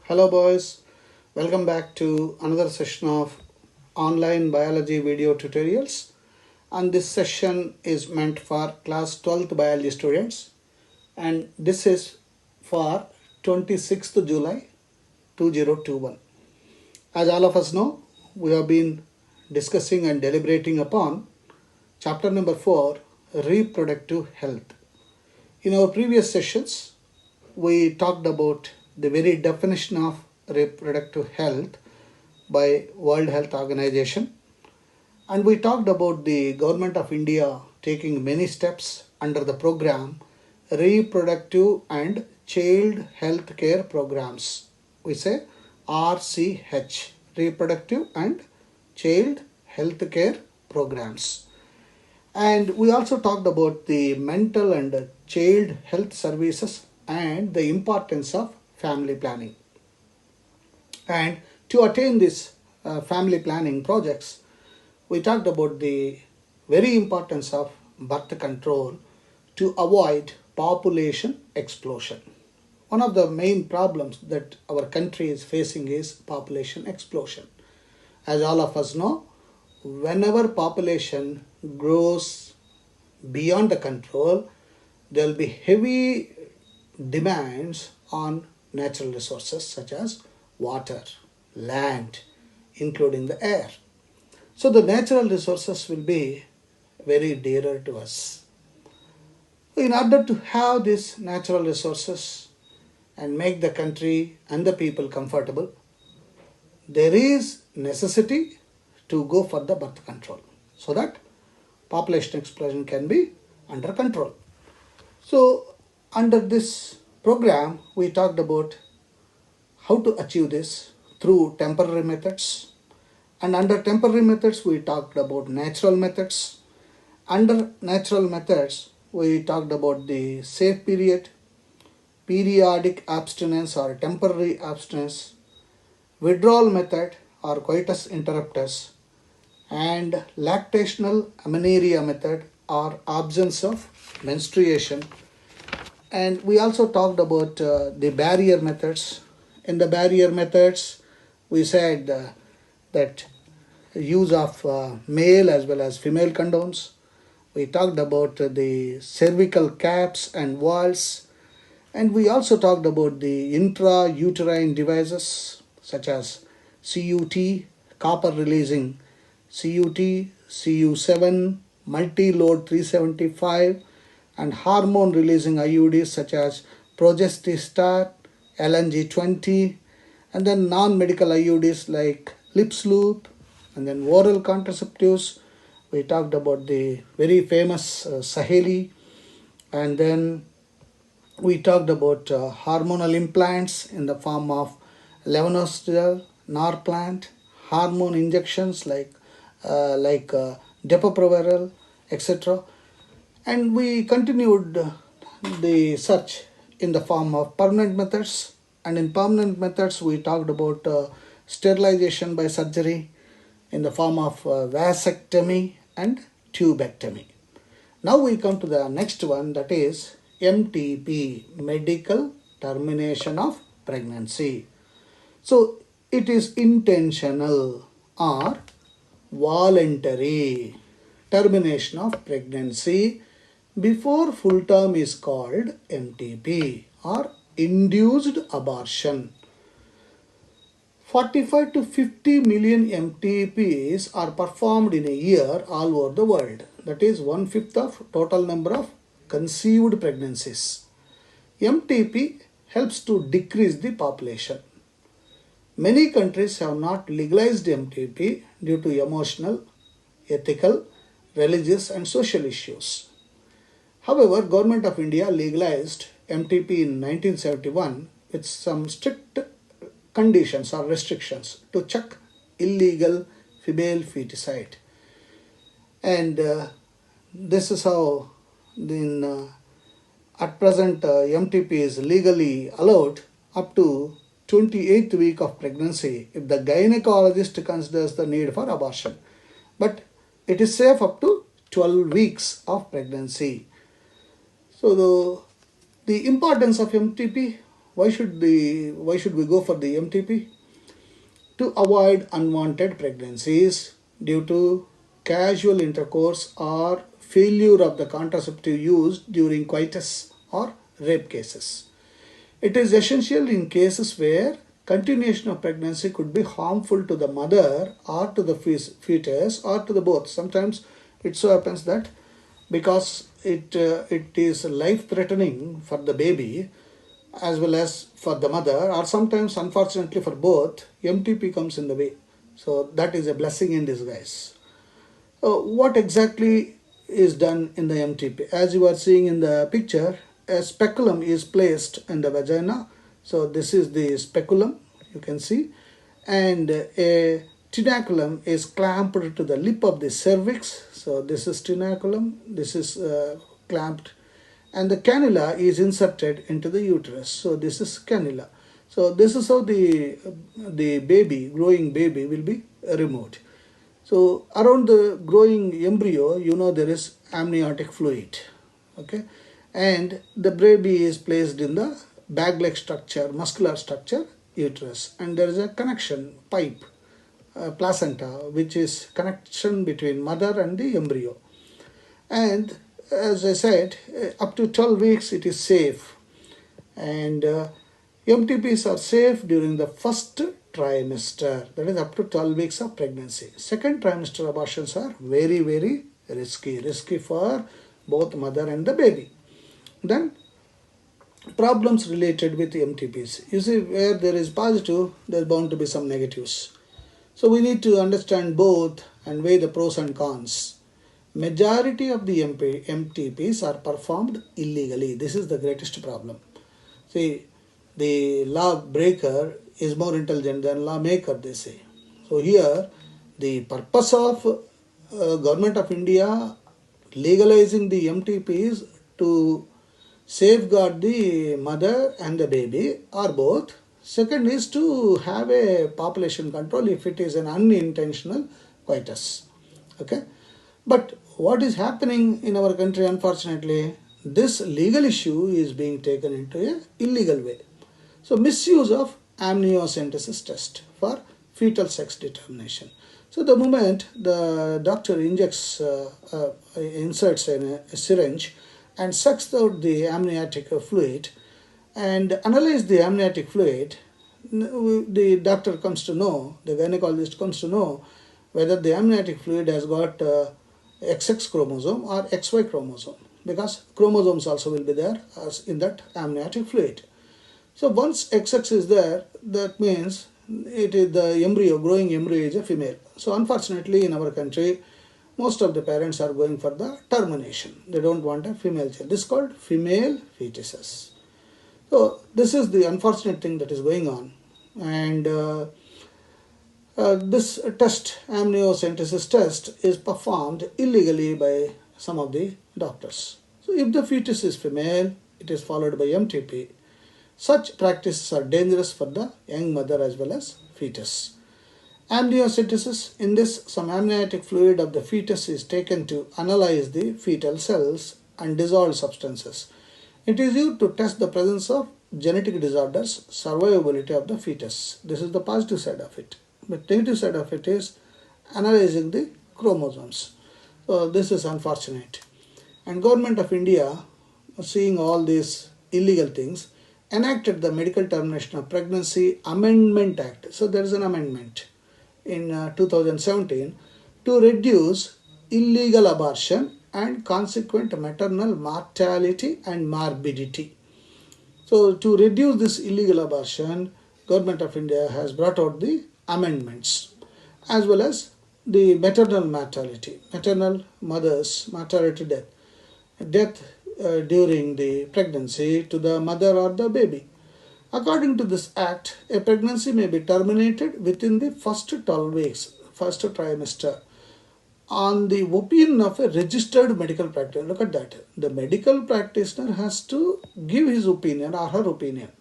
Hello boys, welcome back to another session of online biology video tutorials, and this session is meant for class 12th biology students, and this is for 26th July 2021. As all of us know, we have been discussing and deliberating upon chapter number 4, reproductive health. In our previous sessions, we talked about the very definition of reproductive health by World Health Organization, and we talked about the government of India taking many steps under the program reproductive and child health care programs. We say RCH, reproductive and child health care programs. And we also talked about the mental and child health services and the importance of family planning. And to attain this family planning projects, we talked about the very importance of birth control to avoid population explosion. One of the main problems that our country is facing is population explosion. As all of us know, whenever population grows beyond the control, there will be heavy demands on natural resources such as water, land, including the air. So the natural resources will be very dearer to us. In order to have these natural resources and make the country and the people comfortable, there is necessity to go for the birth control so that population explosion can be under control. So under this program, we talked about how to achieve this through temporary methods. And under temporary methods, we talked about natural methods. Under natural methods, we talked about the safe period, periodic abstinence or temporary abstinence, withdrawal method or coitus interruptus, and lactational amenorrhea method or absence of menstruation. And we also talked about the barrier methods. In the barrier methods, we said that use of male as well as female condoms. We talked about the cervical caps and valves. And we also talked about the intrauterine devices such as CUT, copper releasing CUT, CU7, multi-load 375, and hormone releasing IUDs such as progestistat, LNG20, and then non-medical IUDs like lips loop, and then oral contraceptives. We talked about the very famous Saheli, and then we talked about hormonal implants in the form of levonorgestrel, norplant, hormone injections like depo-provera, etc. And we continued the search in the form of permanent methods. And in permanent methods, we talked about sterilization by surgery in the form of vasectomy and tubectomy. Now we come to the next one, that is MTP, medical termination of pregnancy. So it is intentional or voluntary termination of pregnancy before full term is called MTP or induced abortion. 45 to 50 million MTPs are performed in a year all over the world. That is 1/5 of total number of conceived pregnancies. MTP helps to decrease the population. Many countries have not legalized MTP due to emotional, ethical, religious and social issues. However, Government of India legalized MTP in 1971 with some strict conditions or restrictions to check illegal female feticide. And this is how at present MTP is legally allowed up to 28th week of pregnancy if the gynecologist considers the need for abortion. But it is safe up to 12 weeks of pregnancy. So the importance of MTP, why should we go for the MTP? To avoid unwanted pregnancies due to casual intercourse or failure of the contraceptive used during coitus or rape cases. It is essential in cases where continuation of pregnancy could be harmful to the mother or to the fetus or to the both. Sometimes it so happens that because it is life threatening for the baby as well as for the mother, or sometimes unfortunately for both, MTP comes in the way. So that is a blessing in disguise. What exactly is done in the MTP? As you are seeing in the picture, a speculum is placed in the vagina. So this is the speculum, you can see, and a tenaculum is clamped to the lip of the cervix. So this is tenaculum, this is clamped, and the cannula is inserted into the uterus. So this is cannula. So this is how the baby, growing baby, will be removed. So around the growing embryo, there is amniotic fluid, okay, and the baby is placed in the bag-like structure, muscular structure, uterus, and there is a connection pipe, placenta, which is connection between mother and the embryo. And as I said, up to 12 weeks it is safe, and MTPs are safe during the first trimester, that is up to 12 weeks of pregnancy. Second trimester abortions are very, very risky for both mother and the baby. Then problems related with MTPs. You see, where there is positive, there is bound to be some negatives. So we need to understand both and weigh the pros and cons. Majority of the MTPs are performed illegally. This is the greatest problem. See, the lawbreaker is more intelligent than lawmaker, they say. So here, the purpose of Government of India legalizing the MTPs to safeguard the mother and the baby or both. Second is to have a population control if it is an unintentional coitus. Okay, but what is happening in our country, unfortunately, this legal issue is being taken into an illegal way. So misuse of amniocentesis test for fetal sex determination. So the moment the doctor inserts in a syringe and sucks out the amniotic fluid and analyze the amniotic fluid, the doctor comes to know, the gynecologist comes to know whether the amniotic fluid has got XX chromosome or XY chromosome, because chromosomes also will be there as in that amniotic fluid. So once XX is there, that means it is the embryo, growing embryo is a female. So unfortunately in our country, most of the parents are going for the termination. They don't want a female child. This is called female fetuses. So this is the unfortunate thing that is going on. And this test, amniocentesis test, is performed illegally by some of the doctors. So if the fetus is female, it is followed by MTP. Such practices are dangerous for the young mother as well as fetus. Amniocentesis, in this, some amniotic fluid of the fetus is taken to analyze the fetal cells and dissolved substances. It is used to test the presence of genetic disorders, survivability of the fetus. This is the positive side of it. But negative side of it is analyzing the chromosomes. So this is unfortunate. And Government of India, seeing all these illegal things, enacted the Medical Termination of Pregnancy Amendment Act. So there is an amendment in 2017 to reduce illegal abortion and consequent maternal mortality and morbidity. So to reduce this illegal abortion, Government of India has brought out the amendments, as well as the maternal mortality, maternal mothers, mortality death during the pregnancy to the mother or the baby. According to this act, a pregnancy may be terminated within the first 12 weeks, first trimester, on the opinion of a registered medical practitioner. Look at that. The medical practitioner has to give his opinion or her opinion.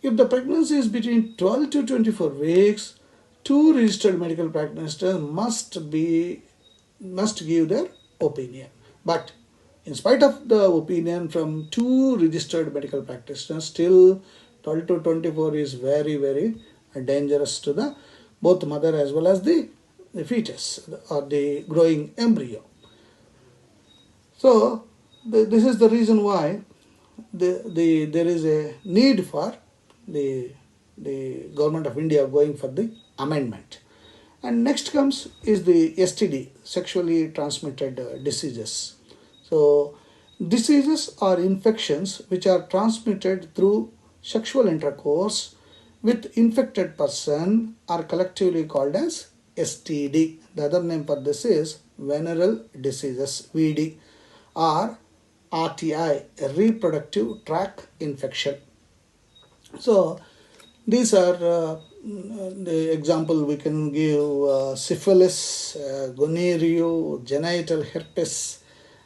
If the pregnancy is between 12 to 24 weeks, two registered medical practitioners must give their opinion. But in spite of the opinion from two registered medical practitioners, still 12 to 24 is very, very dangerous to the both mother as well as the fetus or the growing embryo. So this is the reason why there is a need for the government of India going for the amendment. And next comes is the STD, sexually transmitted diseases. So diseases are infections which are transmitted through sexual intercourse with infected person are collectively called as STD. The other name for this is venereal diseases, VD, or RTI, reproductive tract infection. So these are the example we can give: syphilis, gonorrhea, genital herpes,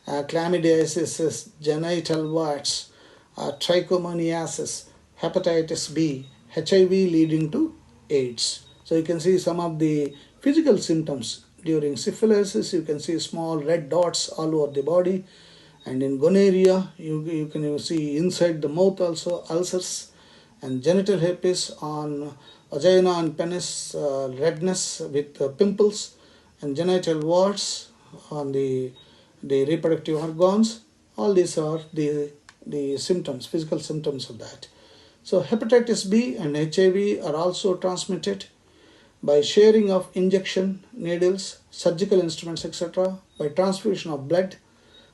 chlamydiasis, genital warts, trichomoniasis, hepatitis B, HIV leading to AIDS. So you can see some of the physical symptoms during syphilis. You can see small red dots all over the body, and in gonorrhea you can see inside the mouth also ulcers, and genital herpes on vagina and penis, redness with pimples, and genital warts on the reproductive organs. All these are the symptoms, physical symptoms of that. So hepatitis B and HIV are also transmitted by sharing of injection needles, surgical instruments, etc., by transfusion of blood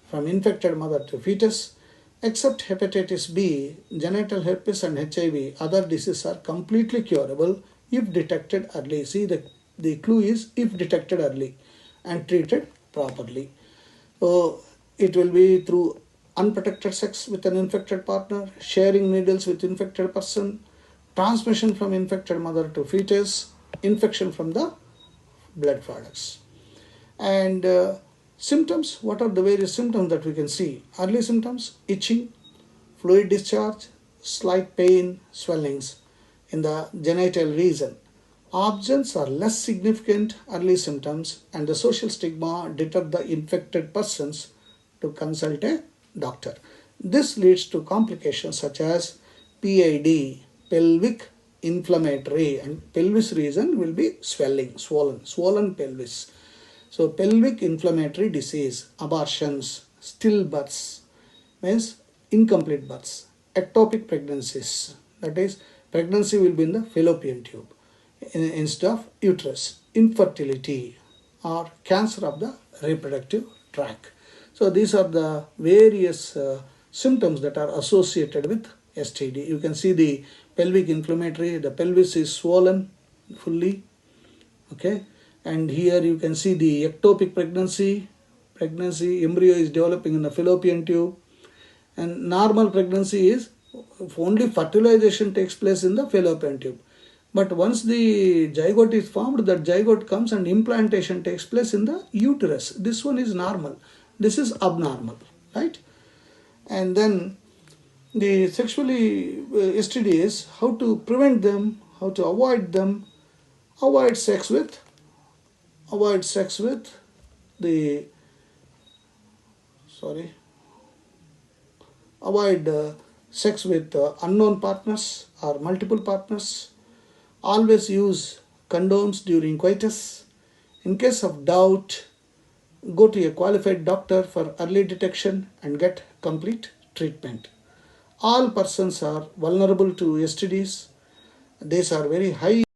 from infected mother to fetus. Except hepatitis B, genital herpes and HIV, other diseases are completely curable if detected early. See, the clue is if detected early and treated properly. So it will be through unprotected sex with an infected partner, sharing needles with infected person, transmission from infected mother to fetus, infection from the blood products. And symptoms, what are the various symptoms that we can see? Early symptoms: itching, fluid discharge, slight pain, swellings in the genital region. Absence or less significant early symptoms, and the social stigma deter the infected persons to consult a doctor. This leads to complications such as PID, pelvic inflammatory, and pelvis region will be swelling, swollen pelvis. So pelvic inflammatory disease, abortions, stillbirths, means incomplete births, ectopic pregnancies, that is pregnancy will be in the fallopian tube instead of uterus, infertility, or cancer of the reproductive tract. So these are the various symptoms that are associated with STD. You can see the pelvic inflammatory, the pelvis is swollen fully, okay, and here you can see the ectopic pregnancy, embryo is developing in the fallopian tube, and normal pregnancy is only fertilization takes place in the fallopian tube. But once the zygote is formed, that zygote comes and implantation takes place in the uterus. This one is normal. This is abnormal, right? And then the sexually STDs, how to prevent them, how to avoid them. Avoid sex with the avoid sex with unknown partners or multiple partners. Always use condoms during coitus. In case of doubt, go to a qualified doctor for early detection and get complete treatment. All persons are vulnerable to STDs. These are very high